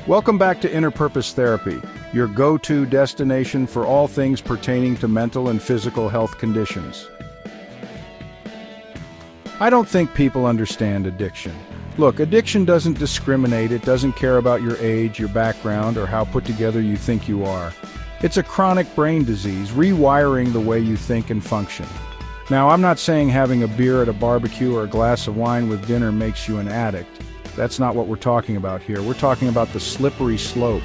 Welcome back to Inner Purpose Therapy, your go-to destination for all things pertaining to mental and physical health conditions. I don't think people understand addiction. Look, addiction doesn't discriminate, it doesn't care about your age, your background, or how put together you think you are. It's a chronic brain disease, rewiring the way you think and function. Now, I'm not saying having a beer at a barbecue or a glass of wine with dinner makes you an addict. That's not what we're talking about here. We're talking about the slippery slope,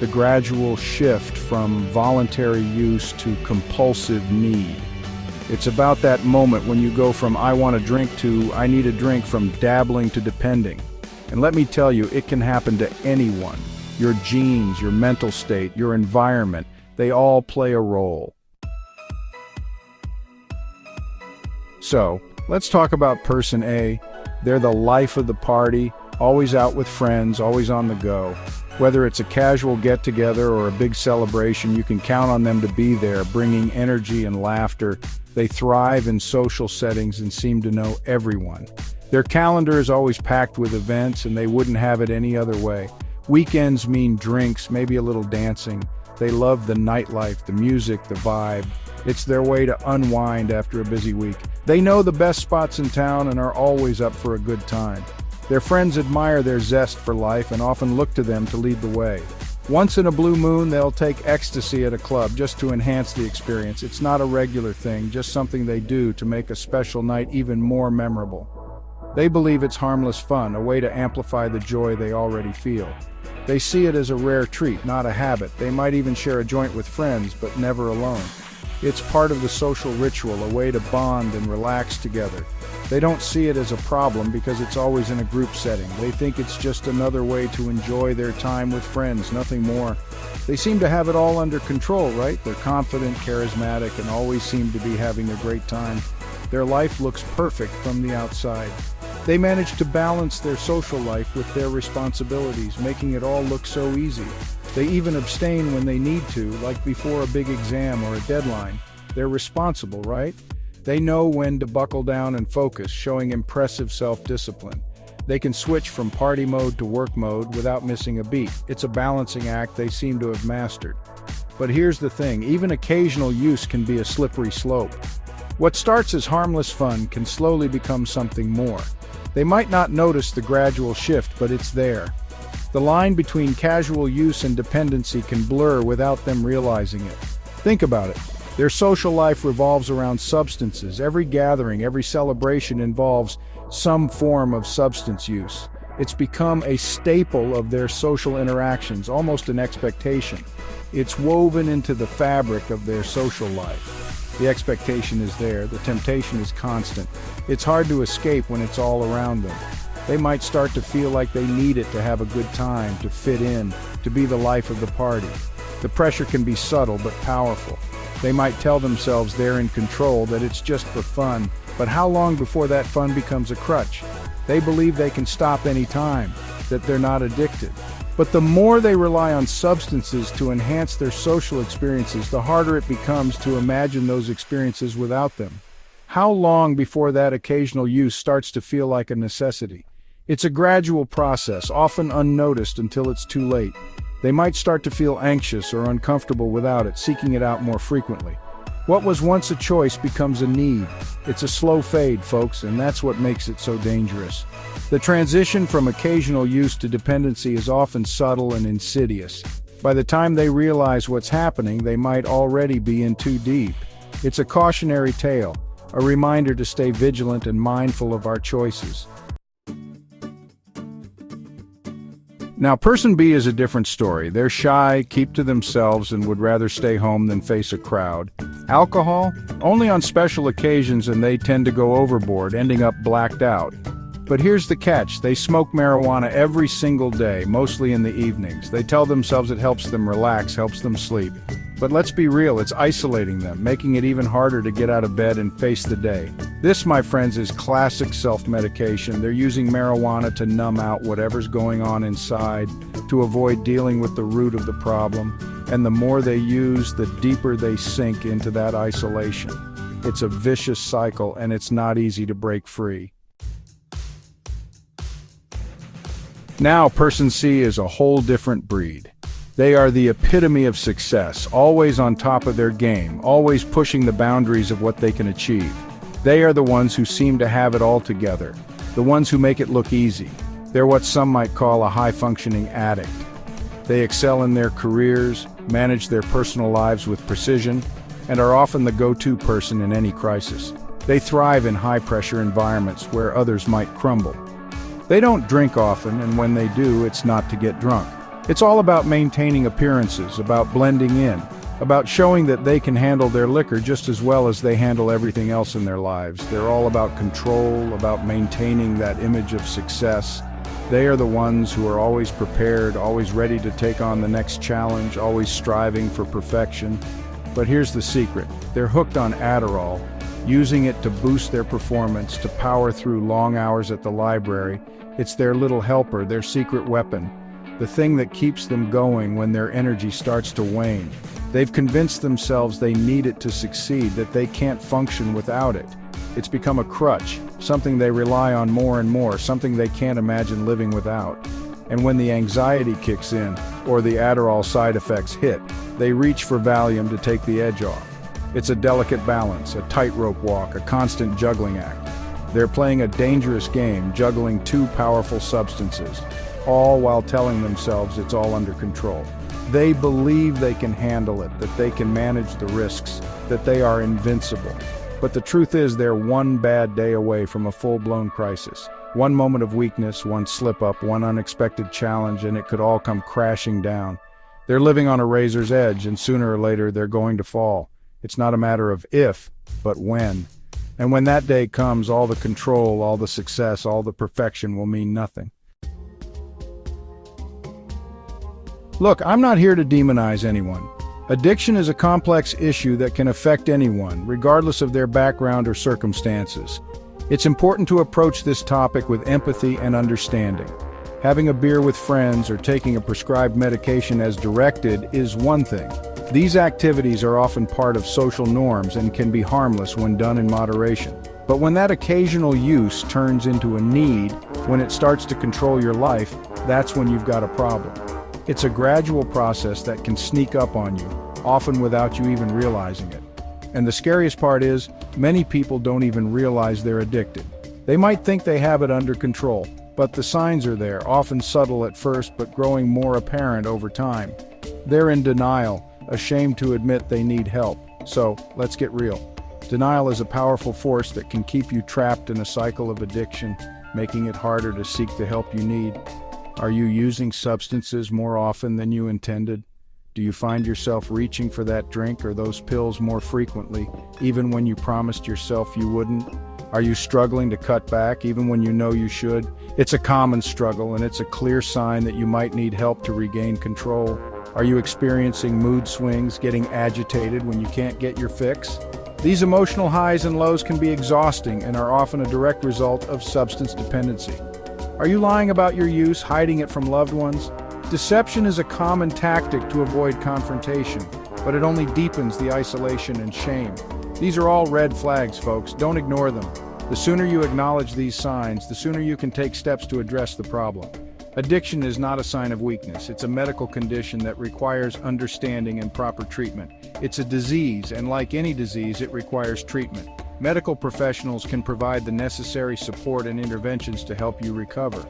the gradual shift from voluntary use to compulsive need. It's about that moment when you go from I want a drink to I need a drink, from dabbling to depending. And let me tell you, it can happen to anyone. Your genes, your mental state, your environment, they all play a role. So, let's talk about person A. They're the life of the party, always out with friends, always on the go. Whether it's a casual get-together or a big celebration, you can count on them to be there, bringing energy and laughter. They thrive in social settings and seem to know everyone. Their calendar is always packed with events, and they wouldn't have it any other way. Weekends mean drinks, maybe a little dancing. They love the nightlife, the music, the vibe. It's their way to unwind after a busy week. They know the best spots in town and are always up for a good time. Their friends admire their zest for life and often look to them to lead the way. Once in a blue moon, they'll take ecstasy at a club just to enhance the experience. It's not a regular thing, just something they do to make a special night even more memorable. They believe it's harmless fun, a way to amplify the joy they already feel. They see it as a rare treat, not a habit. They might even share a joint with friends, but never alone. It's part of the social ritual, a way to bond and relax together. They don't see it as a problem because it's always in a group setting. They think it's just another way to enjoy their time with friends, nothing more. They seem to have it all under control, right? They're confident, charismatic, and always seem to be having a great time. Their life looks perfect from the outside. They manage to balance their social life with their responsibilities, making it all look so easy. They even abstain when they need to, like before a big exam or a deadline. They're responsible, right? They know when to buckle down and focus, showing impressive self-discipline. They can switch from party mode to work mode without missing a beat. It's a balancing act they seem to have mastered. But here's the thing, even occasional use can be a slippery slope. What starts as harmless fun can slowly become something more. They might not notice the gradual shift, but it's there. The line between casual use and dependency can blur without them realizing it. Think about it. Their social life revolves around substances. Every gathering, every celebration involves some form of substance use. It's become a staple of their social interactions, almost an expectation. It's woven into the fabric of their social life. The expectation is there, the temptation is constant. It's hard to escape when it's all around them. They might start to feel like they need it to have a good time, to fit in, to be the life of the party. The pressure can be subtle but powerful. They might tell themselves they're in control, that it's just for fun, but how long before that fun becomes a crutch? They believe they can stop any time, that they're not addicted. But the more they rely on substances to enhance their social experiences, the harder it becomes to imagine those experiences without them. How long before that occasional use starts to feel like a necessity? It's a gradual process, often unnoticed until it's too late. They might start to feel anxious or uncomfortable without it, seeking it out more frequently. What was once a choice becomes a need. It's a slow fade, folks, and that's what makes it so dangerous. The transition from occasional use to dependency is often subtle and insidious. By the time they realize what's happening, they might already be in too deep. It's a cautionary tale, a reminder to stay vigilant and mindful of our choices. Now, person B is a different story. They're shy, keep to themselves, and would rather stay home than face a crowd. Alcohol? Only on special occasions, and they tend to go overboard, ending up blacked out. But here's the catch. They smoke marijuana every single day, mostly in the evenings. They tell themselves it helps them relax, helps them sleep. But let's be real, it's isolating them, making it even harder to get out of bed and face the day. This, my friends, is classic self-medication. They're using marijuana to numb out whatever's going on inside, to avoid dealing with the root of the problem. And the more they use, the deeper they sink into that isolation. It's a vicious cycle, and it's not easy to break free. Now, person C is a whole different breed. They are the epitome of success, always on top of their game, always pushing the boundaries of what they can achieve. They are the ones who seem to have it all together, the ones who make it look easy. They're what some might call a high-functioning addict. They excel in their careers, manage their personal lives with precision, and are often the go-to person in any crisis. They thrive in high-pressure environments where others might crumble. They don't drink often, and when they do, it's not to get drunk. It's all about maintaining appearances, about blending in, about showing that they can handle their liquor just as well as they handle everything else in their lives. They're all about control, about maintaining that image of success. They are the ones who are always prepared, always ready to take on the next challenge, always striving for perfection. But here's the secret. They're hooked on Adderall, using it to boost their performance, to power through long hours at the library. It's their little helper, their secret weapon, the thing that keeps them going when their energy starts to wane. They've convinced themselves they need it to succeed, that they can't function without it. It's become a crutch, something they rely on more and more, something they can't imagine living without. And when the anxiety kicks in, or the Adderall side effects hit, they reach for Valium to take the edge off. It's a delicate balance, a tightrope walk, a constant juggling act. They're playing a dangerous game, juggling two powerful substances, all while telling themselves it's all under control. They believe they can handle it, that they can manage the risks, that they are invincible. But the truth is, they're one bad day away from a full-blown crisis. One moment of weakness, one slip-up, one unexpected challenge, and it could all come crashing down. They're living on a razor's edge, and sooner or later they're going to fall. It's not a matter of if, but when. And when that day comes, all the control, all the success, all the perfection will mean nothing. Look, I'm not here to demonize anyone. Addiction is a complex issue that can affect anyone, regardless of their background or circumstances. It's important to approach this topic with empathy and understanding. Having a beer with friends or taking a prescribed medication as directed is one thing. These activities are often part of social norms and can be harmless when done in moderation. But when that occasional use turns into a need, when it starts to control your life, that's when you've got a problem. It's a gradual process that can sneak up on you, often without you even realizing it. And the scariest part is, many people don't even realize they're addicted. They might think they have it under control, but the signs are there, often subtle at first but growing more apparent over time. They're in denial, ashamed to admit they need help. So, let's get real. Denial is a powerful force that can keep you trapped in a cycle of addiction, making it harder to seek the help you need. Are you using substances more often than you intended? Do you find yourself reaching for that drink or those pills more frequently, even when you promised yourself you wouldn't? Are you struggling to cut back, even when you know you should? It's a common struggle, and it's a clear sign that you might need help to regain control. Are you experiencing mood swings, getting agitated when you can't get your fix? These emotional highs and lows can be exhausting and are often a direct result of substance dependency. Are you lying about your use, hiding it from loved ones? Deception is a common tactic to avoid confrontation, but it only deepens the isolation and shame. These are all red flags, folks. Don't ignore them. The sooner you acknowledge these signs, the sooner you can take steps to address the problem. Addiction is not a sign of weakness. It's a medical condition that requires understanding and proper treatment. It's a disease, and like any disease, it requires treatment. Medical professionals can provide the necessary support and interventions to help you recover.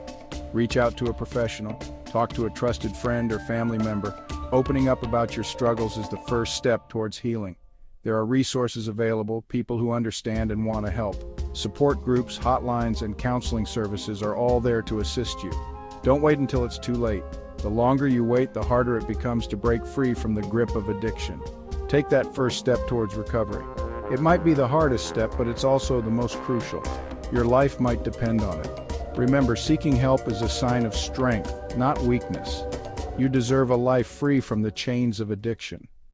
Reach out to a professional. Talk to a trusted friend or family member. Opening up about your struggles is the first step towards healing. There are resources available, people who understand and want to help. Support groups, hotlines, and counseling services are all there to assist you. Don't wait until it's too late. The longer you wait, the harder it becomes to break free from the grip of addiction. Take that first step towards recovery. It might be the hardest step, but it's also the most crucial. Your life might depend on it. Remember, seeking help is a sign of strength, not weakness. You deserve a life free from the chains of addiction.